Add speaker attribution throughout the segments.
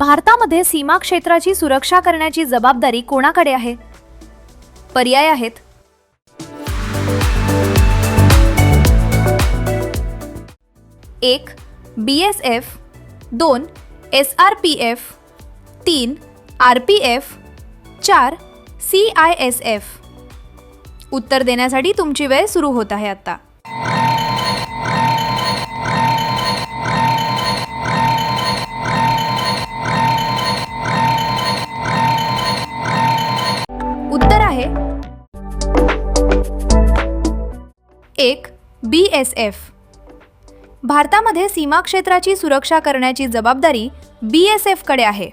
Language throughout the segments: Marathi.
Speaker 1: भारतामध्ये सीमा क्षेत्राची सुरक्षा करण्याची जबाबदारी कोणाकडे आहे? पर्याय आहेत: 1. BSF, 2. SRPF, 3. RPF, 4. CISF. उत्तर देण्यासाठी तुमची वेळ सुरू होत आहे आता. उत्तर आहे 1. BSF. भारतामध्ये सीमा क्षेत्राची सुरक्षा करण्याची जबाबदारी BSF कडे आहे.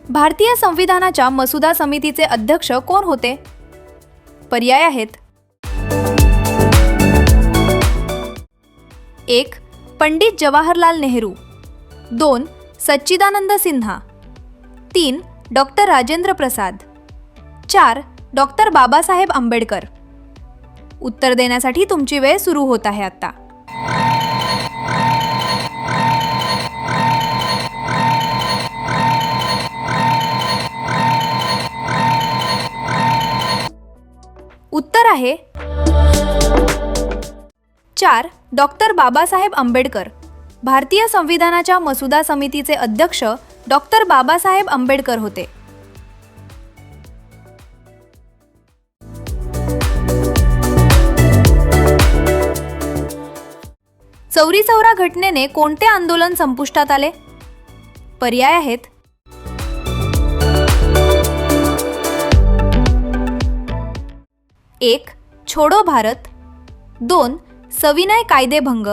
Speaker 1: भारतीय संविधानाच्या मसुदा समितीचे अध्यक्ष कोण होते? पर्याय आहेत: 1. पंडित जवाहरलाल नेहरू, 2. सच्चिदानंद सिन्हा, 3. डॉक्टर राजेंद्र प्रसाद, 4. डॉक्टर बाबासाहेब आंबेडकर. उत्तर देण्यासाठी तुमची वेळ सुरू होत आहे आता. उत्तर आहे 4. डॉक्टर बाबासाहेब आंबेडकर. भारतीय संविधानाच्या मसुदा समितीचे अध्यक्ष डॉक्टर बाबासाहेब आंबेडकर होते. चौरी चौरा घटनेने कोणते आंदोलन संपुष्टात आले? पर्याय आहेत: 1. छोडो भारत, 2. सविनय कायदेभंग,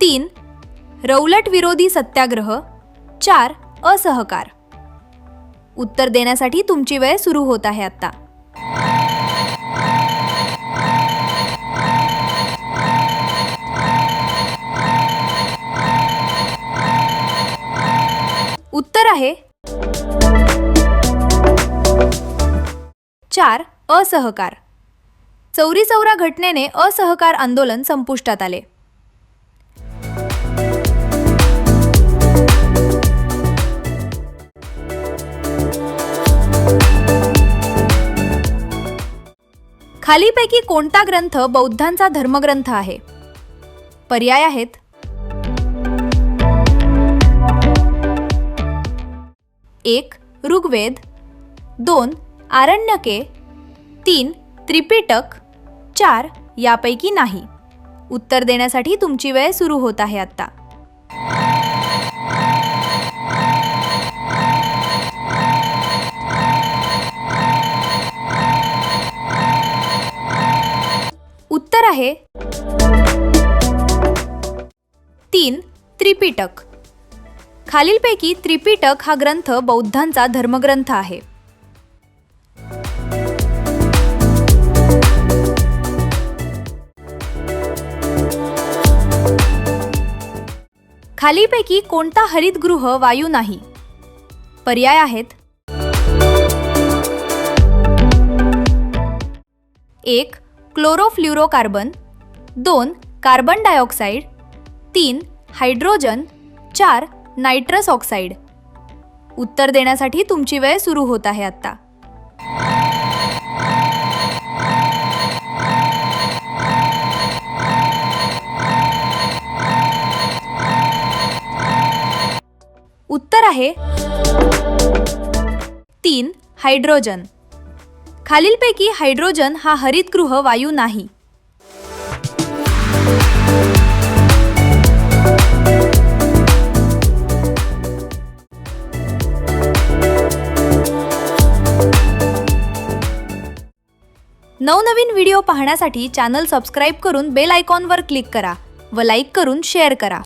Speaker 1: 3. रौलट विरोधी सत्याग्रह, 4. असहकार. उत्तर देण्यासाठी तुमची वेळ सुरू होत आहे आता. उत्तर आहे 4. असहकार. चौरी चौरा घटनेने असहकार आंदोलन संपुष्टात आले. खालीपैकी कोणता ग्रंथ बौद्धांचा धर्मग्रंथ आहे? पर्याय आहेत: 1. ऋग्वेद, 2. आरण्यके, 3. त्रिपिटक, 4. यापैकी नाही. उत्तर देण्यासाठी तुमची वेळ सुरू होत आहे आता. उत्तर आहे 3. त्रिपिटक. खालीलपैकी त्रिपिटक हा ग्रंथ बौद्धांचा धर्मग्रंथ आहे. खालीपैकी कोणता हरितगृह वायू नाही? पर्याय आहेत: 1. क्लोरोफ्ल्युरोकार्बन, 2. Carbon dioxide, 3. Hydrogen, 4. Nitrous oxide. उत्तर देण्यासाठी तुमची वेळ सुरू होत आहे आता. उत्तर आहे 3. हायड्रोजन. खालीलपैकी हायड्रोजन हा हरितगृह वायू नाही. नवनवीन व्हिडिओ पाहण्यासाठी चॅनल सबस्क्राइब करून बेल आयकॉनवर क्लिक करा व लाईक करून शेअर करा.